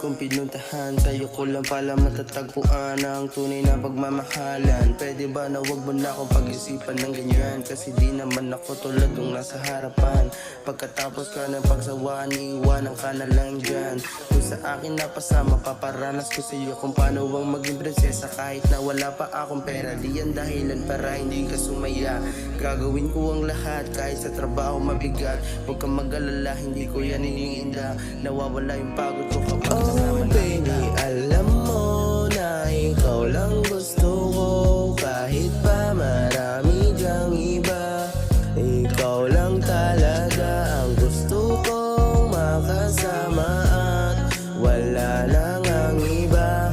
kong pinuntahan. Sa'yo ko lang pala matatagpuan ang tunay na pagmamahalan. Pwede ba na wag mo na akong pag-isipan ng ganyan? Kasi di naman ako tulad nung nasa harapan. Pagkatapos ka ng pagsawaan, iiwanan ka na lang dyan. Kung sa akin napasama, paparanas ko sa'yo kung paano ang maging prinsesa. Kahit na wala pa akong pera, di yan dahilan para hindi ka sumaya. Gagawin ko ang lahat kahit sa trabaho mabigat. Huwag kang mag-alala, hindi ko yan iniinda. Nawawala yung pagod ko kapag kasama na kita. Alam mo na ikaw lang gusto ko. Kahit pa marami dyang iba, ikaw lang talaga ang gusto kong makasama. At wala nang ang iba.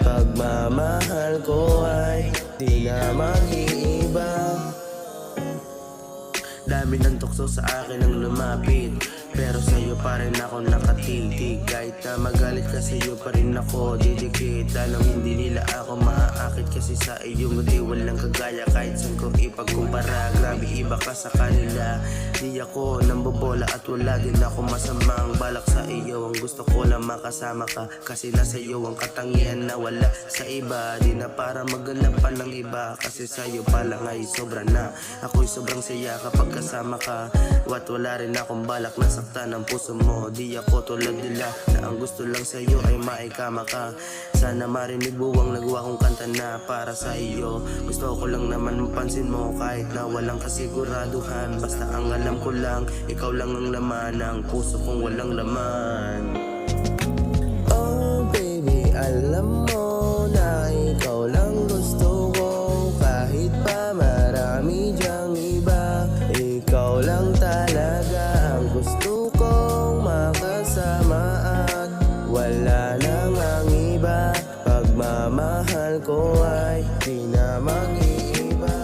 Pagmamahal ko ay di na mag-iiba. Dami ng tukso sa akin ang lumapit, pero sa'yo pa rin ako nakatitig. Kahit na magalit ka, sa'yo pa rin ako didikit. Lalong hindi nila ako maaakit, kasi sa iyo di walang kagaya. Kahit saan ko ipagkumpara, grabe iba ka sa kanila. Di ako nambobola at wala din ako masamang balak sa iyo. Ang gusto ko lang makasama ka, kasi nasa iyo ang katangian na wala sa iba. Di na para maghanap pa ng iba, kasi sa'yo pa lang ay sobra na. Ako'y sobrang saya kapag kasama ka. At wala rin akong balak na saktan ang puso mo. Di ako tulad nila na ang gusto lang sa'yo ay maikama ka. Sana marinig buwang nagawa kong kanta na para sa iyo. Gusto ko lang naman mapansin mo kahit na walang kasiguraduhan. Basta ang alam ko lang, ikaw lang ang laman ng puso kong walang laman. Oh baby, alam mo na ikaw lang gusto ko. Kahit pa marami dyang iba, ikaw lang talaga ang gusto kong makasama. At wala nang ang iba. Pagmamahal ko ay di na mag-iiba.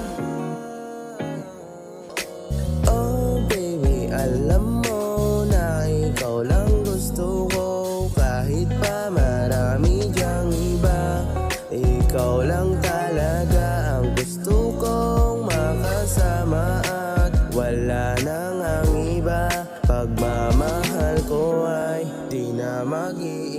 Oh baby, alam mo na ikaw lang gusto ko. Kahit pa marami dyang iba, ikaw lang talaga ang gusto kong makasama. At wala nang ang iba. Pagmamahal ko ay di na mag-iiba.